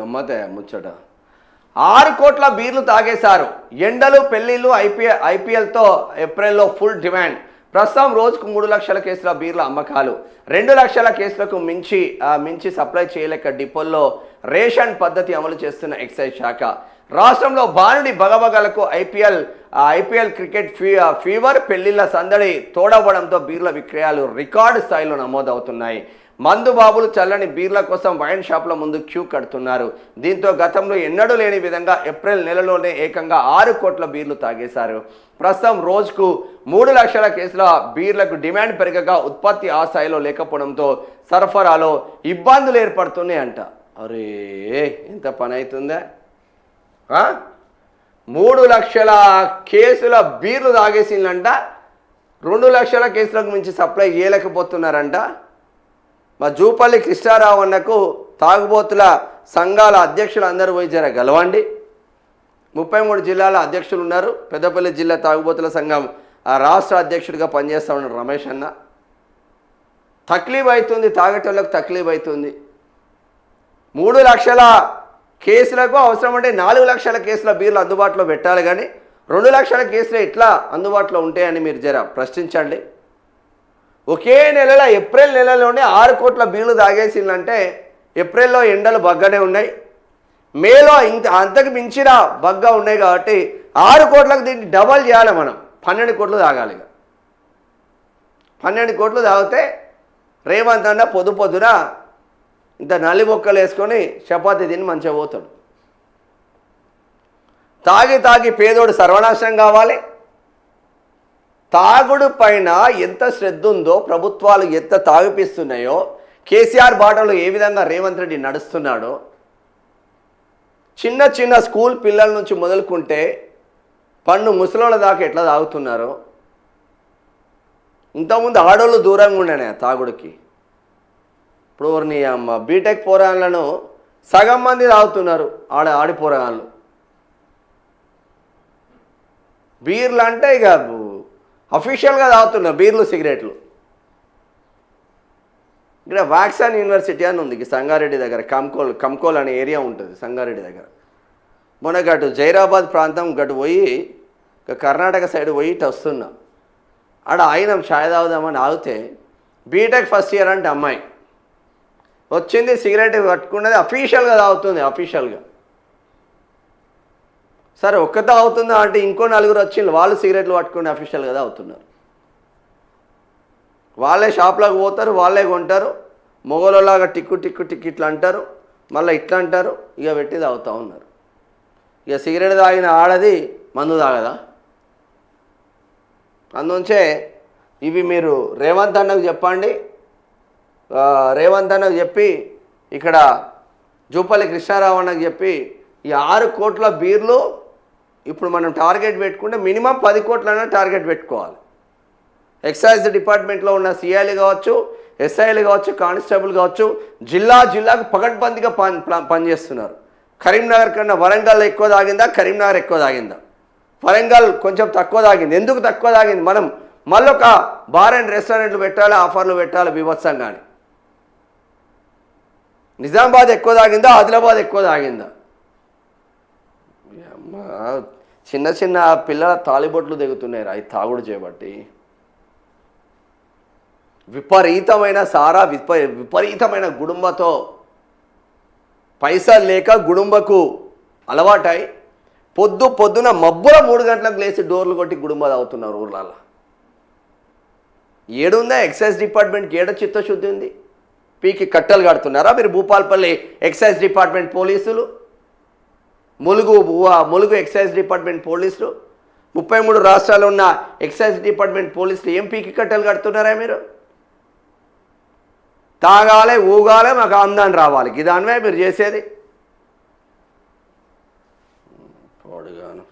గమ్మతే ముచ్చట. 6 కోట్ల బీర్లు తాగేశారు. ఎండలు పెళ్లిళ్ళు ఐపీఎల్తో ఏప్రిల్లో ఫుల్ డిమాండ్. ప్రస్తుతం రోజుకు 3 లక్షల కేసుల బీర్ల అమ్మకాలు. 2 లక్షల కేసులకు మించి సప్లై చేయలేక డిపోల్లో రేషన్ పద్ధతి అమలు చేస్తున్న ఎక్సైజ్ శాఖ. రాష్ట్రంలో బాలుడి బగబగలకు ఐపీఎల్ క్రికెట్ ఫీవర్, పెళ్లిళ్ల సందడి తోడవడంతో బీర్ల విక్రయాలు రికార్డు స్థాయిలో నమోదవుతున్నాయి. మందు బాబులు చల్లని బీర్ల కోసం వైన్ షాప్ల ముందు క్యూ కడుతున్నారు. దీంతో గతంలో ఎన్నడూ లేని విధంగా ఏప్రిల్ నెలలోనే ఏకంగా 6 కోట్ల బీర్లు తాగేశారు. ప్రస్తుతం రోజుకు 3 లక్షల కేసుల బీర్లకు డిమాండ్ పెరగగా ఉత్పత్తి ఆ స్థాయిలో లేకపోవడంతో సరఫరాలో ఇబ్బందులు ఏర్పడుతున్నాయంట. అరే ఎంత పని అవుతుందా? 3 లక్షల కేసుల బీర్లు తాగేసిందంట. 2 లక్షల కేసులకు మించి సప్లై చేయలేకపోతున్నారంట. మా జూపల్లి కృష్ణారావు అన్నకు తాగుబోతుల సంఘాల అధ్యక్షులు అందరూ పోయి జర గెలవండి. 33 జిల్లాల అధ్యక్షులు ఉన్నారు. పెద్దపల్లి జిల్లా తాగుబోతుల సంఘం రాష్ట్ర అధ్యక్షుడిగా పనిచేస్తూ ఉన్నాడు రమేష్ అన్న. తక్లీఫ్ అవుతుంది, తాగేటోళ్ళకు తక్లీఫ్ అవుతుంది. 3 లక్షల కేసులకు అవసరం అంటే 4 లక్షల కేసుల బీర్లు అందుబాటులో పెట్టాలి, కానీ 2 లక్షల కేసులు ఎట్లా అందుబాటులో ఉంటాయని మీరు జర ప్రశ్నించండి. ఒకే నెలలో ఏప్రిల్ నెలలోనే 6 కోట్ల బీర్లు తాగేసిందంటే ఏప్రిల్లో ఎండలు బగ్గనే ఉన్నాయి, మేలో అంతకు మించిన బగ్గా ఉన్నాయి. కాబట్టి 6 కోట్లకు దీన్ని డబల్ చేయాలి. మనం 12 కోట్లు తాగాలి. 12 కోట్లు తాగితే రేవంత్ అన్న పొద్దున ఇంత నల్లి బొక్కలు వేసుకొని చపాతీ తిని మంచిగా పోతాడు. తాగి పేదోడు సర్వనాశనం కావాలి. తాగుడు పైన ఎంత శ్రద్ధ ఉందో, ప్రభుత్వాలు ఎంత తాగిపిస్తున్నాయో, కేసీఆర్ బాటలో ఏ విధంగా రేవంత్ రెడ్డి నడుస్తున్నాడో, చిన్న స్కూల్ పిల్లల నుంచి మొదలుకుంటే పన్ను ముసలోళ్ళ దాకా ఎట్లా తాగుతున్నారో. ఇంతకుముందు ఆడోళ్ళు దూరంగా ఉండేనే తాగుడికి. ఇప్పుడు నీ అమ్మ బీటెక్ పోరాళ్ళను సగం మంది తాగుతున్నారు. ఆడి పోరాళ్ళు బీర్లు అంటే ఇక అఫీషియల్గా తాగుతున్నారు బీర్లు, సిగరెట్లు. ఇక్కడ వ్యాక్సాన్ యూనివర్సిటీ అని ఉంది సంగారెడ్డి దగ్గర. కంకోల్ అనే ఏరియా ఉంటుంది సంగారెడ్డి దగ్గర. మొన్న గటు జైరాబాద్ ప్రాంతం గటు పోయి కర్ణాటక సైడ్ పోయి ఇటు వస్తున్నా. ఆడ ఆయన ఛాయ్ తాగుదామని ఆగితే బీటెక్ ఫస్ట్ ఇయర్ అంటే అమ్మాయి వచ్చింది, సిగరెట్ పట్టుకున్నది, అఫీషియల్గా తాగుతుంది. అఫీషియల్గా సరే ఒక్కతో అవుతుందా అంటే ఇంకో 4 వచ్చింది, వాళ్ళు సిగరెట్లు పట్టుకుని అఫీషియల్గా తాగుతున్నారు. వాళ్ళే షాప్లోకి పోతారు, వాళ్ళే కొంటారు. మొగోళ్ళలాగా టిక్కు ఇట్లా అంటారు, మళ్ళీ ఇట్లా అంటారు, ఇక పెట్టి తాగుతూ ఉన్నారు. ఇక సిగరెట్ తాగిన ఆడది మందు తాగదా? అందుంచే ఇవి మీరు రేవంత్ అన్నకు చెప్పండి. రేవంత్ అన్నకు చెప్పి ఇక్కడ జూపల్లి కృష్ణారావు అన్నకు చెప్పి ఈ 6 కోట్ల బీర్లు ఇప్పుడు మనం టార్గెట్ పెట్టుకుంటే మినిమం 10 కోట్లైనా టార్గెట్ పెట్టుకోవాలి. ఎక్సైజ్ డిపార్ట్మెంట్లో ఉన్న సిఐలు కావచ్చు, ఎస్ఐలు కావచ్చు, కానిస్టేబుల్ కావచ్చు, జిల్లాకు పకడ్బందీగా పనిచేస్తున్నారు. కరీంనగర్ కన్నా వరంగల్ ఎక్కువ తాగిందా, కరీంనగర్ ఎక్కువ తాగిందా? వరంగల్ కొంచెం తక్కువ తాగింది. ఎందుకు తక్కువ తాగింది? మనం మళ్ళొక బార్ అండ్ రెస్టారెంట్లు పెట్టాలి, ఆఫర్లు పెట్టాలి బీభత్సంగాని. నిజామాబాద్ ఎక్కువ తాగిందా, ఆదిలాబాద్ ఎక్కువ తాగిందా? చిన్న పిల్లల తాలిబొట్లు దిగుతున్నాయి ఈ తాగుడు చేయబట్టి. విపరీతమైన సారా, విపరీతమైన గుడుంబతో పైసలు లేక గుడుంబకు అలవాటై పొద్దున మబ్బుల 3 గంటలకు లేచి డోర్లు కొట్టి గుడుంబ తాగుతున్నారు ఊర్లలో. ఏడుందా ఎక్సైజ్ డిపార్ట్మెంట్కి? ఏడ చిత్తశుద్ధి ఉంది? పీకి కట్టలు కడుతున్నారా మీరు? భూపాల్పల్లి ఎక్సైజ్ డిపార్ట్మెంట్ పోలీసులు, ములుగు ఎక్సైజ్ డిపార్ట్మెంట్ పోలీసులు, 33 రాష్ట్రాల్లో ఉన్న ఎక్సైజ్ డిపార్ట్మెంట్ పోలీసులు ఏం పీకి కట్టలు కడుతున్నారా మీరు? తాగాలి, ఊగాలి, మాకు ఆమ్దాన్ రావాలి, ఇదానివే మీరు చేసేది. పొడుగాను